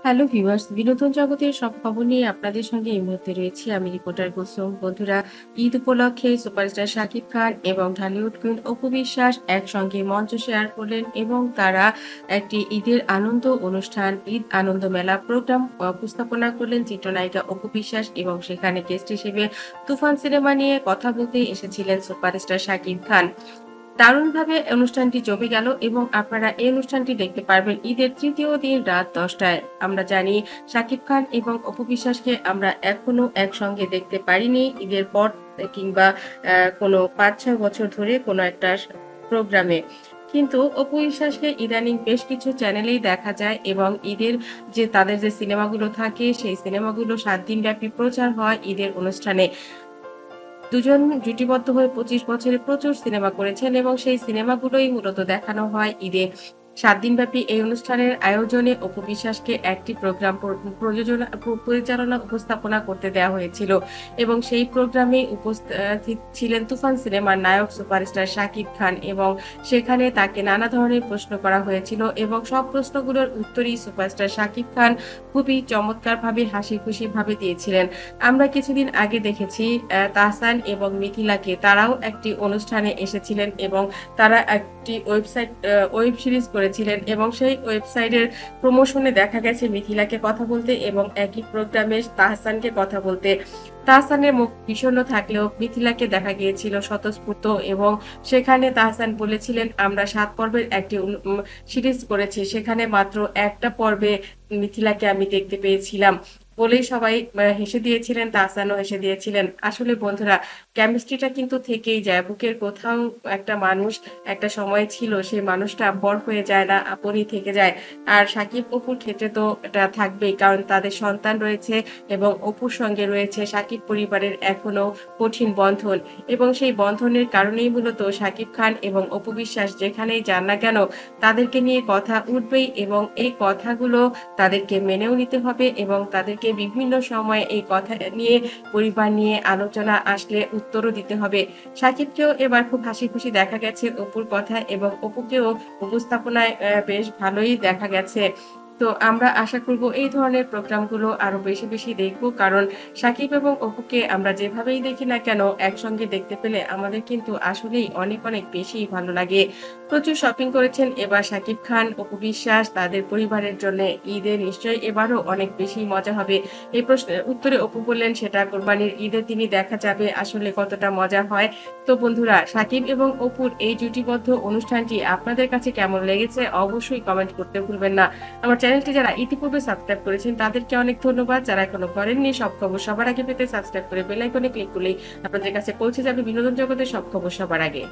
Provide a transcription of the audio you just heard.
Hello viewers, বিনোদন জগতের সব খবর নিয়ে আপনাদের সঙ্গে এই মুহূর্তে রয়েছি আমি রিপোর্টার কুলসুম। বন্ধুরা, ঈদ উপলক্ষে সুপারস্টার শাকিব খান এবং ঢালিউড কুইন অপু বিশ্বাস একসঙ্গে মঞ্চ শেয়ার করলেন এবং তারা একটি ঈদের আনন্দ অনুষ্ঠান, ঈদ আনন্দ মেলা প্রোগ্রাম উপস্থাপনা করলেন চিত্রনায়িকা অপু বিশ্বাস এবং সেখানে গেস্ট হিসেবে তুফান সিনেমা নিয়ে কথা বলতে এসেছিলেন সুপারস্টার শাকিব খান। দারুণভাবে অনুষ্ঠানটি জমে গেল এবং আপনারা এই অনুষ্ঠানটি দেখতে পারবেন ঈদের তৃতীয় দিন রাত ১০টায়। আমরা জানি শাকিব খান এবং অপু বিশ্বাসকে আমরা এখনো একসঙ্গে দেখতে পারিনি ঈদের পর কিংবা কোনো ৫-৬ বছর ধরে কোনো একটা প্রোগ্রামে। কিন্তু অপু বিশ্বাসকে ইদানিং বেশ কিছু চ্যানেলেই দেখা যায় এবং ঈদের যে তাদের যে সিনেমাগুলো থাকে সেই সিনেমাগুলো ৭ দিনব্যাপী প্রচার হয় ঈদের অনুষ্ঠানে। দুজন জুটিবদ্ধ হয়ে ২৫ বছরে প্রচুর সিনেমা করেছেন এবং সেই সিনেমাগুলোই মূলত দেখানো হয় ঈদে। ৭ দিনব্যাপী এই অনুষ্ঠানের আয়োজনে অপু বিশ্বাসকে একটি প্রোগ্রাম পরিচালনা উপস্থাপনা করতে দেওয়া হয়েছিল এবং সেই প্রোগ্রামে উপস্থিত ছিলেন তুফান সিনেমার নায়ক সুপারস্টার শাকিব খান এবং সেখানে তাকে নানা ধরনের প্রশ্ন করা হয়েছিল এবং সব প্রশ্নগুলোর উত্তরই সুপারস্টার শাকিব খান খুবই চমৎকারভাবে হাসিখুশিভাবে দিয়েছিলেন। আমরা কিছুদিন আগে দেখেছি তাহসান এবং মিথিলাকে তারাও একটি অনুষ্ঠানে এসেছিলেন এবং তারা একটি ওয়েব সিরিজ করেছিলেন এবং সেই ওয়েবসাইটের প্রমোশনে দেখা গেছে মিথিলাকে কথা বলতে এবং একই প্রোগ্রামে তাহসানকে কথা বলতে। তাহসানের মুখ বিষণ্ণ থাকলেও মিথিলাকে দেখা গিয়েছিল স্বতঃস্ফূর্ত এবং সেখানে তাহসান বলেছিলেন, আমরা ৭ পর্বের একটি সিরিজ করেছি, সেখানে মাত্র একটা পর্বে মিথিলাকে আমি দেখতে পেয়েছিলাম বলেই সবাই হেসে দিয়েছিলেন, তাহসানও হেসে দিয়েছিলেন। আসলে বন্ধুরা, কেমিস্ট্রিটা কিন্তু থেকেই যায়। বুকের কোথাও একটা মানুষ একটা সময় ছিল, সেই মানুষটা পর হয়ে যায় না, আপনই থেকে যায়। আর সাকিব অপুর ক্ষেত্রে তো এটা থাকবেই, কারণ তাদের সন্তান রয়েছে এবং অপুর সঙ্গে রয়েছে সাকিব পরিবারের এখনো কঠিন বন্ধন এবং সেই বন্ধনের কারণেই মূলত সাকিব খান এবং অপু বিশ্বাস যেখানেই যান না কেন তাদেরকে নিয়ে কথা উঠবেই এবং এই কথাগুলো তাদেরকে মেনেও নিতে হবে এবং তাদেরকে বিভিন্ন সময়ে এই কথা নিয়ে পরিবার নিয়ে আলোচনা আসলে উত্তরও দিতে হবে। সাকিবকেও এবার খুব হাসিখুশি দেখা গেছে অপুর কথায় এবং অপুকেও উপস্থাপনায় বেশ ভালোই দেখা গেছে। তো আমরা আশা করব এই ধরনের প্রোগ্রামগুলো আরো বেশি, বেশি দেখব। কারণ সাকিব এবং অপুকে আমরা যেভাবেই দেখি না কেন একসঙ্গে দেখতে পেলে আমাদের কিন্তু আসলেই অনেক, অনেক বেশি ভালো লাগে। প্রচুর শপিং করেছেন এবার সাকিব খান, অপু বিশ্বাস তাদের পরিবারের জন্যে। ঈদে নিশ্চয়ই এবারও অনেক বেশি মজা হবে। এই প্রশ্নের উত্তরে অপু বললেন, সেটা কোরবানির ঈদের দিনই দেখা যাবে আসলে কতটা মজা হয়। তো বন্ধুরা, সাকিব এবং অপুর এই জুটিবদ্ধ অনুষ্ঠানটি আপনাদের কাছে কেমন লেগেছে অবশ্যই কমেন্ট করতে ভুলবেন না। আমার চ্যানেলটি যারা ইতিপূর্বে সাবস্ক্রাইব করেছেন তাদেরকে অনেক ধন্যবাদ। যারা এখনো করেননি, সব খবর সবার আগে পেতে সাবস্ক্রাইব করে বেল আইকনে ক্লিক করলেই আপনাদের কাছে পৌঁছে যাবে বিনোদন জগতের সব খবর সবার আগে।